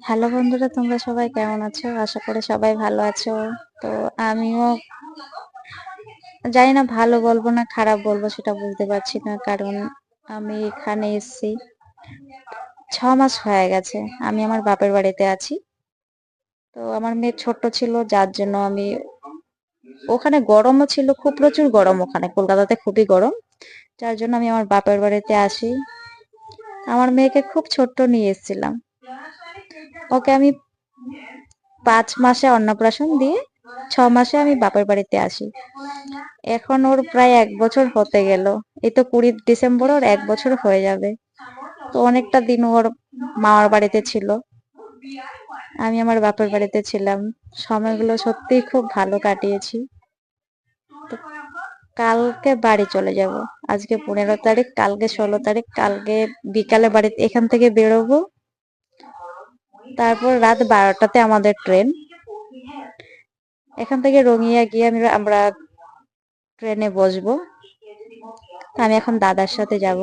Hello বন্ধুরা, তোমরা সবাই কেমন আছো? আশা করি সবাই ভালো আছো। তো আমিও জানি না ভালো বলবো না খারাপ বলবো সেটা বুঝতে পারছি না, কারণ আমি এখানে এসেছি 6 মাস হয়ে গেছে। আমি আমার বাপের বাড়িতে আছি। তো আমার মেয়ে ছোট্ট ছিল, যার জন্য আমি ওখানে গরমও ছিল, খুব প্রচুর গরম, ওখানে কলকাতাতে খুবই গরম, যার জন্য আমি আমার বাপের বাড়িতে আসি। আমার মেয়েকে খুব ছোট্ট নিয়ে এসেছিলাম। ওকে আমি 5 মাসে অন্নপ্রাশন দিয়ে 6 মাসে আমি বাপের বাড়িতে আসি। এখন ওর প্রায় 1 বছর হতে গেল। এই তো 20 ডিসেম্বর ওর 1 বছর হয়ে যাবে। তো অনেকটা দিন ওর মামার বাড়িতে ছিল, আমি আমার বাপের বাড়িতে ছিলাম। সময়গুলো সত্যিই খুব ভালো কাটিয়েছি। তো কালকে বাড়ি চলে যাব। আজকে 15 তারিখ, কালকে 16 তারিখ। কালকে বিকালে বাড়িতে এখান থেকে বেরোবো। তারপর রাত 12টাতে আমাদের ট্রেন। এখান থেকে রঙিয়া গিয়ে আমরা ট্রেনে বসবো। আমি এখন দাদার সাথে যাব।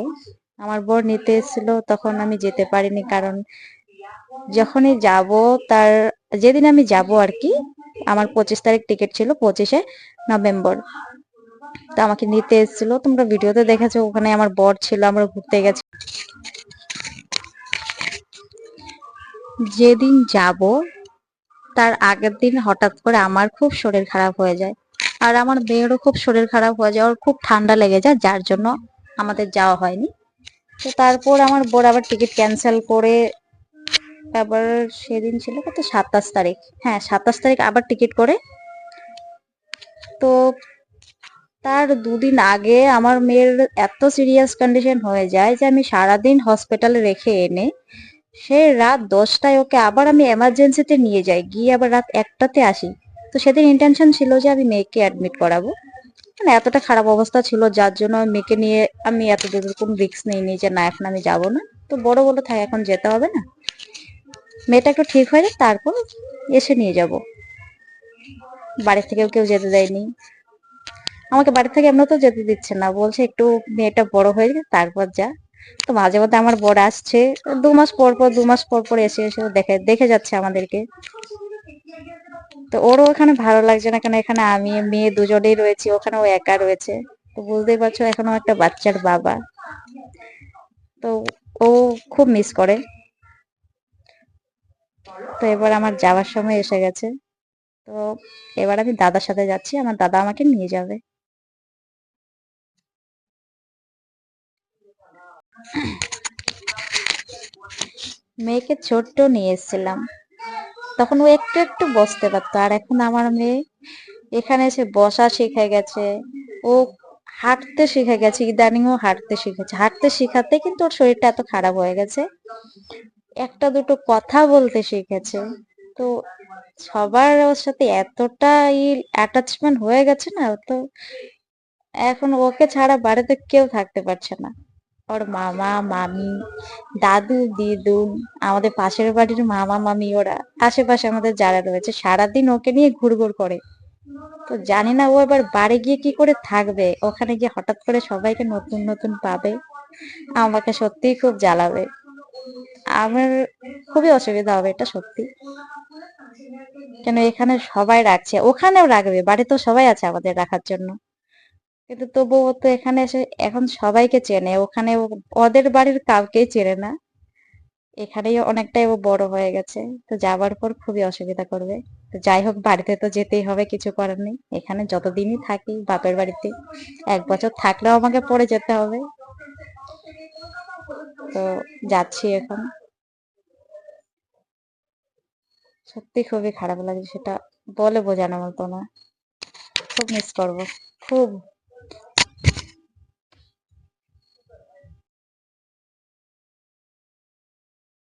আমার বর নিতে এসেছিল, তখন আমি যেতে পারিনি, কারণ যখনই যাব তার যেদিন আমি যাব আর কি, আমার 25 তারিখ টিকিট ছিল, 25শে নভেম্বর। তো আমাকে নিতে এসেছিল, তোমরা ভিডিওতে দেখেছো, ওখানে আমার বর ছিল, আমরা ঘুরতে গেছি। যেদিন যাব তার আগের দিন হঠাৎ করে আমার খুব শরীর খারাপ হয়ে যায়, আর আমার মেয়েরও খুব শরীর খারাপ হয়ে যায়, ওর খুব ঠান্ডা লেগে যায়, যার জন্য আমাদের যাওয়া হয়নি। তো তারপর আমার বর আবার টিকিট ক্যান্সেল করে আবার সেদিন ছিল কত, 27 তারিখ, হ্যাঁ 27 তারিখ আবার টিকিট করে। তো তার 2 দিন আগে আমার মেয়ের এত সিরিয়াস কন্ডিশন হয়ে যায় যে আমি সারাদিন হসপিটালে রেখে এনে সে রাত 10টায় ওকে আবার আমি এমার্জেন্সিতে নিয়ে যাই, গিয়ে আবার রাত 1টাতে আসি। তো সেদিন ইন্টেনশন ছিল যে আমি মেয়েকে অ্যাডমিট করাবো, মানে এতটা খারাপ অবস্থা ছিল, যার জন্য আমি মেয়েকে নিয়ে আমি এত দূর কোনো রিস্ক নিইনি যে না এখন আমি যাব না। তো বড় বলে থাকে এখন যেতে হবে না, মেয়েটা একটু ঠিক হয়ে যায় তারপর এসে নিয়ে যাব। বাড়ি থেকেও কেউ যেতে দেয়নি, আমাকে বাড়ি থেকে এমনিতেও যেতে দিচ্ছে না, বলছে একটু মেয়েটা বড় হয়ে যায় তারপর যা। তো মাঝে মধ্যে আমার বর আসছে, 2 মাস পর পর 2 মাস পর পর এসে এসে ও দেখে দেখে যাচ্ছে আমাদেরকে। তো ওরও ওখানে ভালো লাগছে না, কেন এখানে আমি মেয়ে দুজনেই রয়েছি, ওখানে ও একা রয়েছে। তো বুঝতেই পারছো এখনো একটা বাচ্চার বাবা। তো ও খুব মিস করে। তো এবার আমার যাওয়ার সময় এসে গেছে। তো এবার আমি দাদার সাথে যাচ্ছি, আমার দাদা আমাকে নিয়ে যাবে। মেয়েকে ছোট্ট নিয়ে এসেছিলাম, তখন ও একটু একটু বসতে পারতো, আর এখন আমার মেয়ে এখানে এসে বসা শিখে গেছে। ও হাঁটতে শিখে গেছে, ইদানিং ও হাঁটতে শিখেছে। হাঁটতে শিখাতে কিন্তু ওর শরীরটা এত খারাপ হয়ে গেছে, একটা দুটো কথা বলতে শিখেছে। তো সবার ওর সাথে এতটা অ্যাটাচমেন্ট হয়ে গেছে না, তো এখন ওকে ছাড়া বাড়িতে কেউ থাকতে পারছে না। ওর মামা মামি, দাদু দিদু, আমাদের পাশের বাড়ির মামা মামি, ওরা আশেপাশে আমাদের যারা রয়েছে সারাদিন ওকে নিয়ে ঘুরঘুর করে। তো জানি না ও এবার বাড়ি গিয়ে কি করে থাকবে, ওখানে গিয়ে হঠাৎ করে সবাইকে নতুন নতুন পাবে, আমাকে সত্যিই খুব জ্বালাবে। আমার খুবই অসুবিধা হবে, এটা সত্যি। কেন এখানে সবাই রাখছে, ওখানেও রাখবে, বাড়িতেও সবাই আছে আমাদের রাখার জন্য, কিন্তু তবুও ও তো এখানে এসে এখন সবাইকে চেনে, ওখানে ওদের বাড়ির কাউকেই চেনে না। এখানেই অনেকটাই ও বড় হয়ে গেছে, তো যাবার পর খুবই অসুবিধা করবে। তো যাই হোক, বাড়িতে তো যেতেই হবে, কিছু করার নেই। এখানে যতদিনই থাকি বাপের বাড়িতে 1 বছর থাকলেও আমাকে পরে যেতে হবে। তো যাচ্ছি এখন। সত্যি খুবই খারাপ লাগছে, সেটা বলে বোঝানোর মতো না। খুব মিস করবো, খুব।